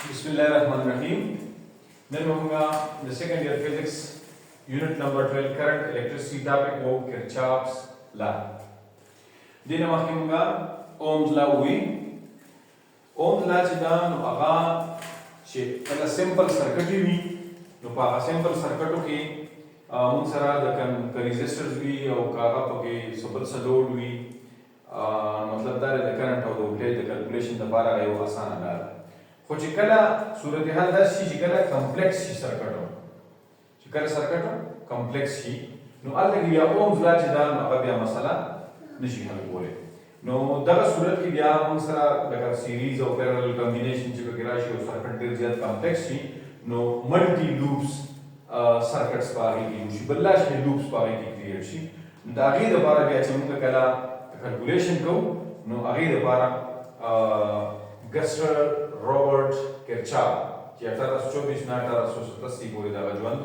Bismillahirrahmanirrahim. Then the second year physics, unit number 12, current electricity topic wo Kirchhoff's law. Then Ohm's law we. Ohm's law chida no aga she kala simple circuit we no pa simple circuit ke mun sara the resistors we au kaga pake subal load we मतलब दार the current or the voltage the calculation the bara ayo आसान है خو چې کله صورتحال داسې شي چې کله کمپلیکس شي سرکټ چې کله سرکټ کمپلیکس شي نو هلته کې بیا اومز لا چې دا نو هغه بیا مسله نشي حل کولی نو دغه صورت کې بیا موږ سره لکه سیریز او پیرالل کمبینیشن چې پکې راشي او سرکټ ډېر زیات کمپلیکس شي نو ملټي لوپس سرکټس په هغې کې وشي بل لا شمېر لوپس په هغې کې کریټ شي نو د هغې دپاره بیا چې موږ کله کلکولیشن کوو نو هغې دپاره ګسټر رابرټ کیرچاف چې 1824 نه 1887 پورې دا ژوند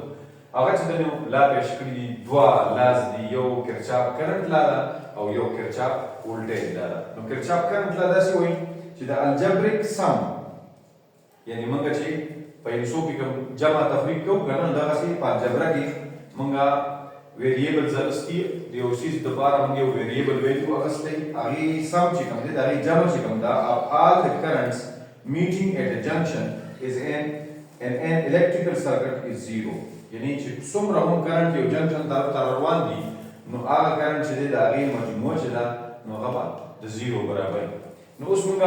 هغه چې د لا پېښ کړي دي دوه لاس دي یو کیرچاف کرنٹ لا ده او یو کیرچاف ولټیج لا ده نو کیرچاف کرنٹ لا داسې وایي چې د الجبریک سم یعنی موږ چې په حساب کې کوم جمع تفریق کوو کنه دغسې په الجبره کې موږ ویریبلز اخیستي د یو څیز دپاره موږ یو ویریبل ویلیو اخیستی هغې سم چې کوم دی د هغې جمع چې کوم ده of all the currents meeting at a junction is an electrical circuit is zero یعنی چې څومره هم کرنټ یو جنکشن طرف ته روان دي نو هغه کرنټ چې دی د هغې مجموعه چې ده نو هغه به د زیرو برابر نو اوس موږ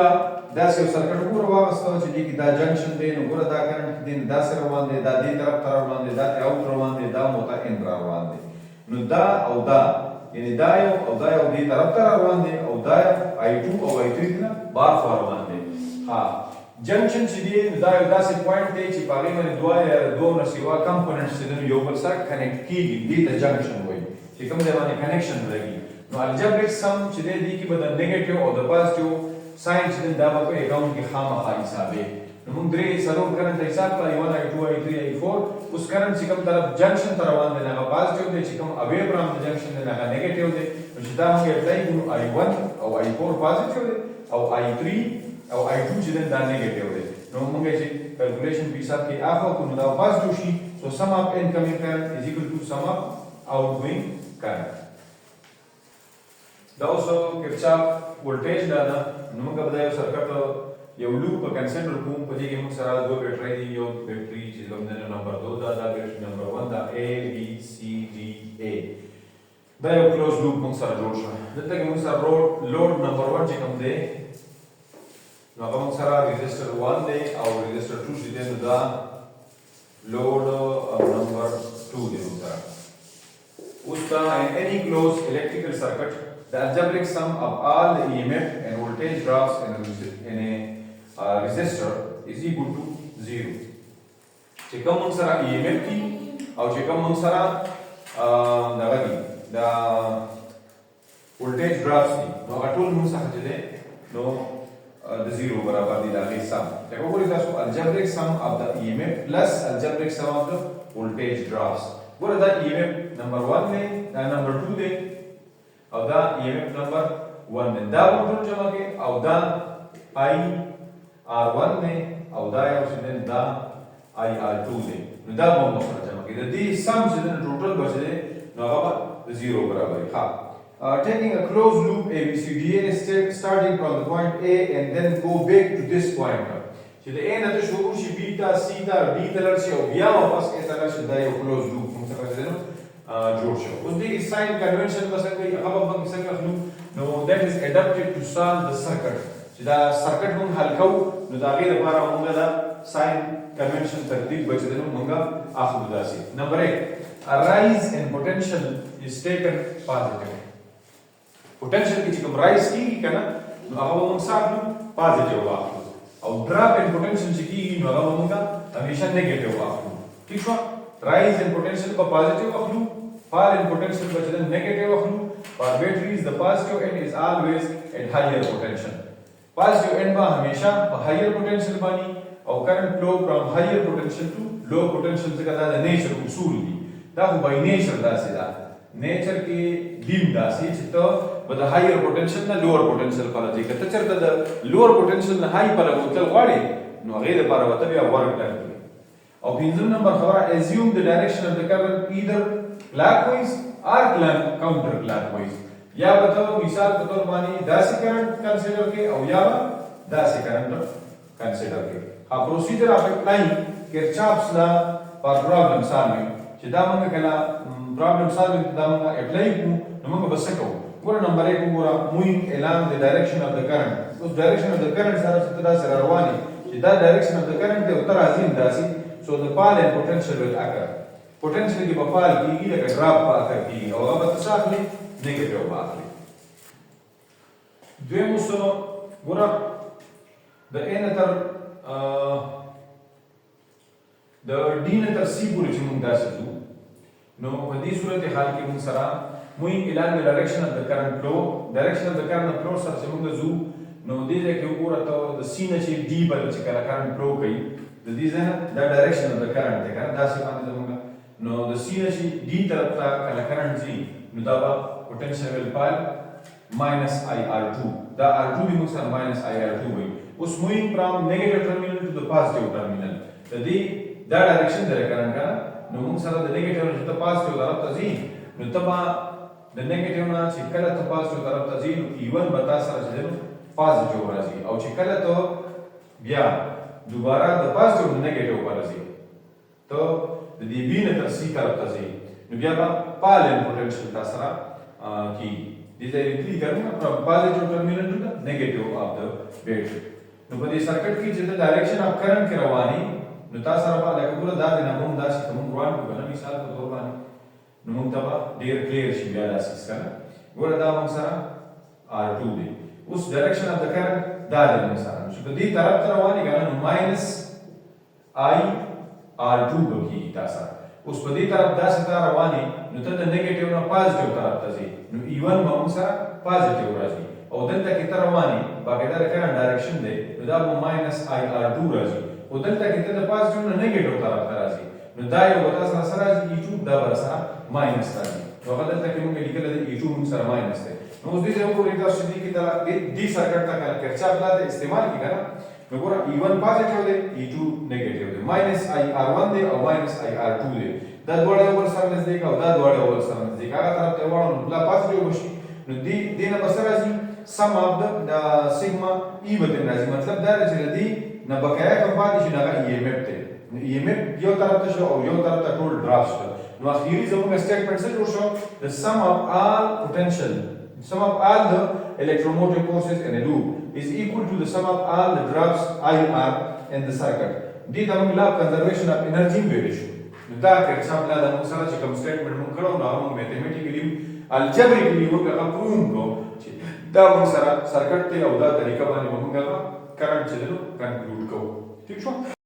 داسې یو سرکټ ګوره واخیسته چې دې کې دا جنکشن دی نو ګوره دا کرنټ دی نو داسې روان دی دا دې طرف ته روان دی دا اوت روان دی دا موته ان روان دی نو دا او دا یعنی دا یو او دا یو دې طرف ته روان دی او دا I2 او I3 نه بار خوا روان دی ها جنکشن چې دی دا یو داسې پوینټ دی چې په هغې باندې دوه یا دوه نه سوا کمپوننټس چې دی یو بل سره کنیکټ کېږي دې ته جنکشن وایي چې کوم ځای باندې کنیکشن لګي نو الجبریک سم چې دی دې کې به د نیګیټیو او د پازیټیو ساین چې دی دا به په اکاونټ کې خامخا حسابې نو موږ درې څلور کرنټ حساب کړه I1 I2 I3 I4 اوس کرنټ چې کوم طرف جنکشن ته روان دی هغه پازیټیو دی چې کوم اوې فرام د جنکشن دی هغه نیګیټیو دی نو چې دا موږ اپلای کړو I1 او I4 پازیټیو دی او I3 او I2 چې دا نیگیټیو دی نو موږ چې کیلکولیشن په حساب کې اخو کو نو دا پازیټیو شي سو سم اپ انکمینګ کرنٹ از ایکوال ټو سم اپ آوټګوینګ کرنٹ دا اوس کیرچاف ولټیج دا نو موږ به دا یو سرکټ یو لوپ کنسیډر کوم په دې کې موږ سره دوه بیټری دي یو بیټری چې کوم دی نمبر 2 دا بیټری نمبر 1 دا A B C D A دا یو کلوز لوپ موږ سره جوړ شو دلته کې موږ سره لوډ نمبر 1 چې کوم دی نو هغه موږ سره ريزسټر 1 دی او ريزسټر 2 چې دی نو دا لوډ نمبر 2 دی موږ سره اوس دا any closed electrical circuit the algebraic sum of all the EMF and voltage drops in a resistor is equal to 0 چې کوم موږ سره EMF دي او چې کوم موږ سره دغه دي دا voltage drops دي نو هغه ټول موږ سره چې دی نو the zero برابر دی دا غي سم لکه وګورئ تاسو algebraic sum of the EMF plus algebraic sum of the voltage drops ګوره دا EMF نمبر 1 دی دا نمبر 2 دی او دا EMF نمبر 1 دی دا ټول جمع کې او دا IR1 دی او دا یو څه دی دا IR2 دی نو دا به موږ سره جمع کې د دې سم چې د ټوټل بچی دی نو هغه د زیرو برابر دی ښه taking a closed loop ABCDA starting from the point A and then go back to this point چې د A نه ته شروع شي B ته C ته D ته لاړ شي او بیا واپس A ته لاړ شي دا یو closed loop موږ څنګه چې جوړ شو اوس دې ساين کنونشن په څنګه هغه به څنګه خلو نو that is adapted to solve the circuit چې دا سرکټ موږ حل کوو نو دا غیر لپاره موږ دا ساين کنونشن ترتیب بچو موږ اخلو داسې نمبر 1 a rise in potential is taken positive potential کې چې کوم رائز کیږي کنه نو هغه موږ ساتلو پازیټیو واخلو او ډراپ ان پوتنشل چې کیږي نو هغه موږ همیشه نیگیټیو واخلو ٹھیک شو رائز ان پوتنشل په پازیټیو واخلو فال ان پوتنشل په چې نیگیټیو واخلو for batteries the positive end is always at higher potential positive end به همیشه په higher potential باندې او current flow from higher potential to low potential څخه دا د نیچر اصول دي دا خو by nature داسې ده نیچر کې دیم داسې چې ته به د هایر پوتنشل نه لوور پوتنشل په لږه کته چرته د لوور پوتنشل نه هاي په لږه تل غواړي نو هغه لپاره وته بیا ورک درکړي او پنځم نمبر خبره assume the direction of the current either clockwise or counter clockwise یا به مثال په تور باندې داسې کرنٹ کنسیډر کې او یا داسې کرنٹ کنسیډر کې ا پروسیجر اف اپلایینګ Kirchhoff's law for problem solving چې دا موږ کله problem solving دا موږ اپلای کوو نو موږ بس کوو ګور نمبر 1 ګور moving along the direction of the current اوس direction of the current سره چې دا سره رواني چې دا direction of the current ته تر ازین داسي so the fall and potential will occur potential کې په فال کېږي لکه ډراپ پاتې کېږي او هغه به تساخلي نیگیټیو باخلي دویم وسو ګور د ان تر د ډین تر سی پورې چې موږ داسې ځو نو په دې صورت حال کې موږ سره moving along the direction of the current flow direction of the current flow سره چې موږ ځو نو دې ځای کې وګوره ته د سی نه چې ډي بل چې کله current flow کوي د دې ځای نه دا direction of the current دی کنه داسې باندې زموږ نو د سی نه چې ډي طرف ته کله current ځي نو دا به potential will fall minus IR2 دا R2 به موږ سره minus IR2 وي اوس moving from negative terminal to the positive terminal د دې دا ډایرکشن د کرنٹ کا نو موږ سره د نیگیټیو نه ته پازیټیو طرف ته ځي نو تبا د نیگیټیو نه چې کله ته پازیټیو طرف ته ځي نو ایون بتا سره چې نو پازیټیو راځي او چې کله ته بیا دوباره د پازیټیو نه نیگیټیو راځي ته د دې بي نه تر سي طرف ته ځي نو بیا به پالن پوتنشل تاسو سره کی دې ته کلیک کړئ from positive terminal to the negative of the battery نو په دې سرکټ کې چې د ډایرکشن اف کرنٹ کې رواني نو تاسو سره په لکه ګوره دا د نمون داسې کوم روان کو کنه مثال په تور باندې نو موږ ته ډیر کلیر شي بیا داسې څنګه ګوره دا موږ سره R2 دی اوس ډایرکشن اف د کرنٹ دا د موږ سره چې په دې طرف ته رواني کنه نو ماینس I R2 بږي تاسو اوس په دې طرف داسې ته رواني نو ته د نیگیټیو نه پازیټیو طرف ته ځي نو ایون به موږ سره پازیټیو راځي او دلته کې ته رواني باقاعده کرنٹ ډایرکشن دی نو دا به ماینس I R2 راځي او دلته کې ته د پازیټیو نه نیگیټیو طرف ته راځي نو دا یو وتا سره راځي E2 دا بر سره ماینس راځي نو هغه دلته کې موږ لیکل دي E2 موږ سره ماینس دی نو اوس دې یو کو ریټا شدي کې دا دې سرکټ ته کله کرچاپ لا استعمال کیږي نو ګوره E1 پازیټیو دی E2 نیگیټیو دی ماینس I R1 دی او ماینس I R2 دی دا دوړه ور سره نزدیک او دا دوړه ور سره نزدیک هغه طرف ته وړو نو بلا پازیټیو بشي نو دې نه بس راځي sum of the sigma E بدل راځي مطلب دا چې دې نه بقایا کوم پاتې شي هغه EMF ته EMF یو طرف ته شو او یو طرف ته ټول ډراپ شو نو اخیری زموږ سټیټمنټ څه جوړ شو the sum of all potential sum of all the electromotive forces in a loop is equal to the sum of all the drops IR in the circuit دې د موږ لا کنزرویشن اف انرژي ویل شو دا کرچاپ لا د موږ سره چې کوم سټیټمنټ موږ کړو نو هغه میتھمیټیکلی الجبریکلی موږ هغه پروف کو چې دا موږ سره سرکټ ته او دا طریقه باندې موږ کرنٹ چلو کنکلود کوو ٹھیک شو